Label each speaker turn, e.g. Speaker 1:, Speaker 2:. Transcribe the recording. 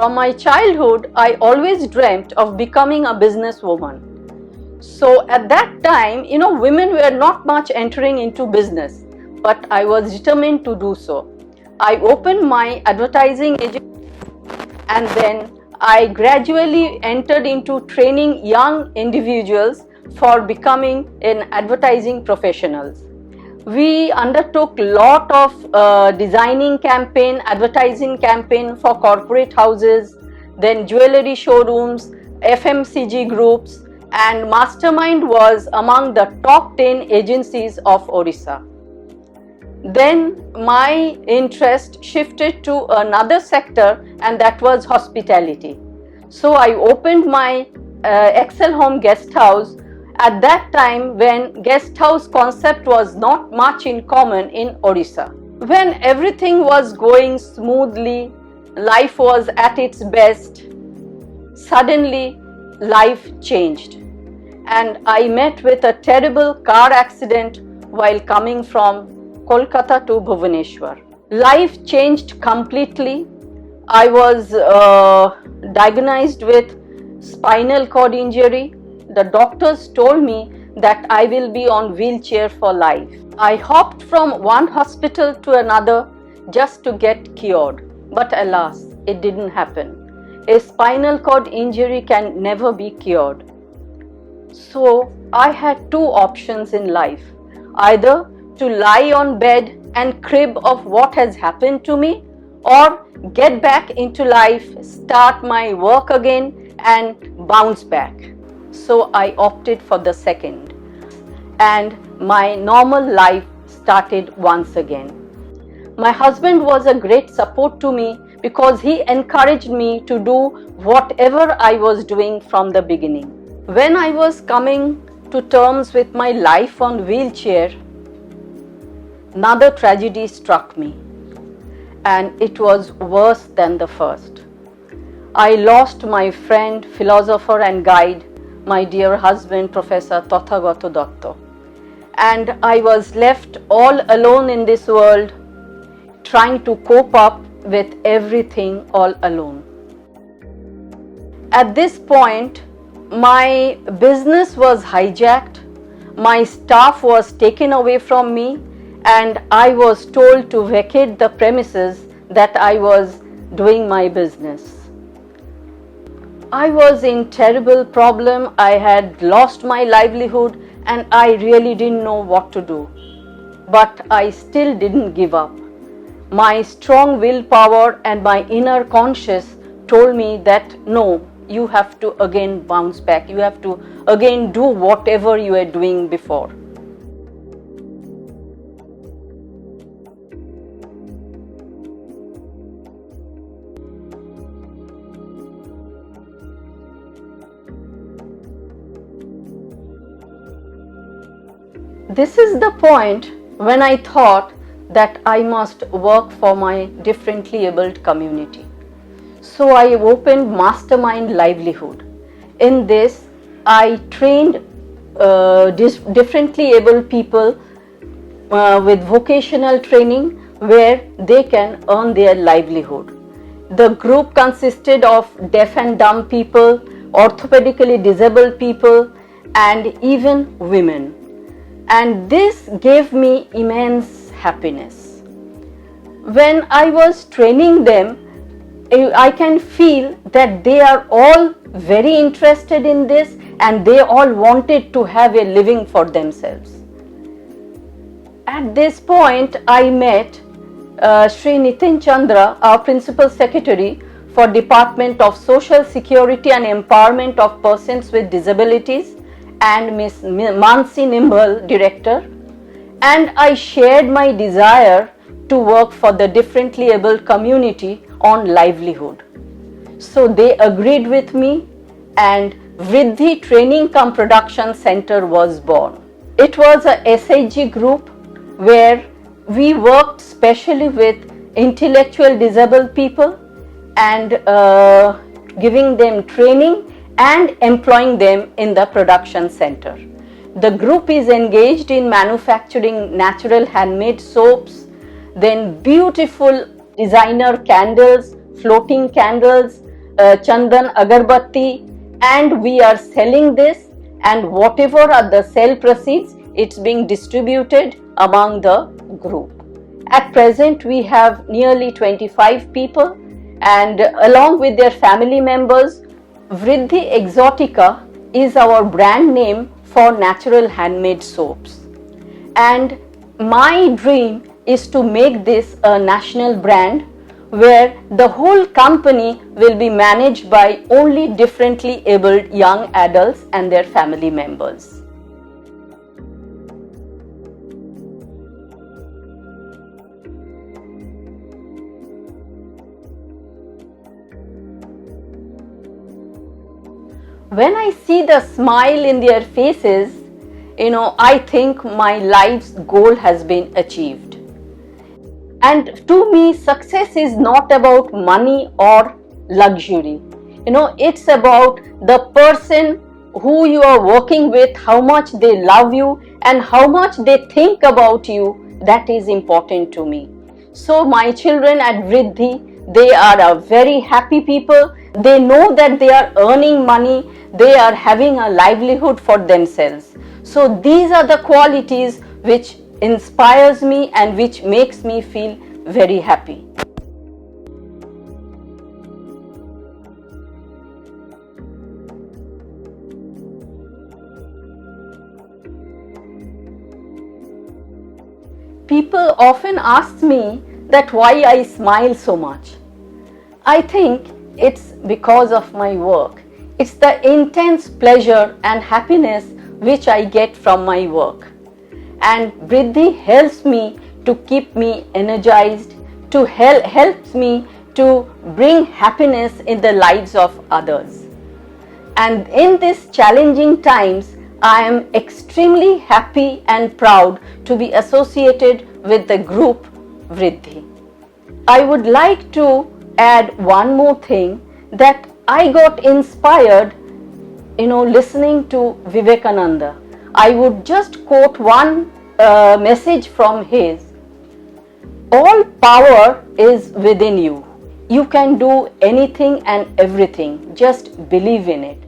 Speaker 1: From my childhood, I always dreamt of becoming a businesswoman. So at that time, women were not much entering into business, but I was determined to do so. I opened my advertising agency, and then I gradually entered into training young individuals for becoming advertising professionals. We undertook a lot of designing campaign, advertising campaign for corporate houses, then jewelry showrooms, FMCG groups, and Mastermind was among the top 10 agencies of Orissa. Then my interest shifted to another sector, and that was hospitality. So I opened my Excel Home Guest House at that time when guest house concept was not much in common in Orissa. When everything was going smoothly, life was at its best, suddenly life changed, and I met with a terrible car accident while coming from Kolkata to Bhubaneswar. Life changed completely. I was diagnosed with spinal cord injury. The doctors told me that I will be on wheelchair for life. I hopped from one hospital to another just to get cured. But alas, it didn't happen. A spinal cord injury can never be cured. So I had two options in life. Either to lie on bed and crib of what has happened to me, or get back into life, start my work again and bounce back. So I opted for the second, and my normal life started once again. My husband was a great support to me because he encouraged me to do whatever I was doing from the beginning. When I was coming to terms with my life on wheelchair, another tragedy struck me, and it was worse than the first. I lost my friend, philosopher and guide, my dear husband, Professor Tathagata Datta, and I was left all alone in this world, trying to cope up with everything all alone. At this point, my business was hijacked, my staff was taken away from me, and I was told to vacate the premises that I was doing my business. I was in terrible problem. I had lost my livelihood and I really didn't know what to do. But I still didn't give up. My strong willpower and my inner conscience told me that no, you have to again bounce back. You have to again do whatever you were doing before. This is the point when I thought that I must work for my differently abled community. So I opened Mastermind Livelihood. In this, I trained differently abled people with vocational training where they can earn their livelihood. The group consisted of deaf and dumb people, orthopedically disabled people, and even women. And this gave me immense happiness. When I was training them, I can feel that they are all very interested in this and they all wanted to have a living for themselves. At this point, I met Sri Nitin Chandra, our Principal Secretary for Department of Social Security and Empowerment of Persons with Disabilities, and Ms. Mansi Nimble, Director, and I shared my desire to work for the differently abled community on livelihood. So they agreed with me and Vriddhi Training Cum Production Center was born. It was a SHG group where we worked specially with intellectual disabled people and giving them training and employing them in the production center. The group is engaged in manufacturing natural handmade soaps, then beautiful designer candles, floating candles, Chandan Agarbatti, and we are selling this, and whatever are the sale proceeds, it's being distributed among the group. At present, we have nearly 25 people, and along with their family members, Vriddhi Exotica is our brand name for natural handmade soaps. And my dream is to make this a national brand where the whole company will be managed by only differently abled young adults and their family members. When I see the smile in their faces, I think my life's goal has been achieved. And to me, success is not about money or luxury. It's about the person who you are working with, how much they love you and how much they think about you. That is important to me. So my children at Vriddhi, they are a very happy people. They know that they are earning money. They are having a livelihood for themselves. So these are the qualities which inspires me and which makes me feel very happy. People often ask me that why I smile so much. I think it's because of my work. It's the intense pleasure and happiness which I get from my work. And Vriddhi helps me to keep me energized, to helps me to bring happiness in the lives of others. And in these challenging times, I am extremely happy and proud to be associated with the group Vriddhi. I would like to add one more thing, that I got inspired, listening to Vivekananda. I would just quote one message from his. All power is within you. You can do anything and everything. Just believe in it.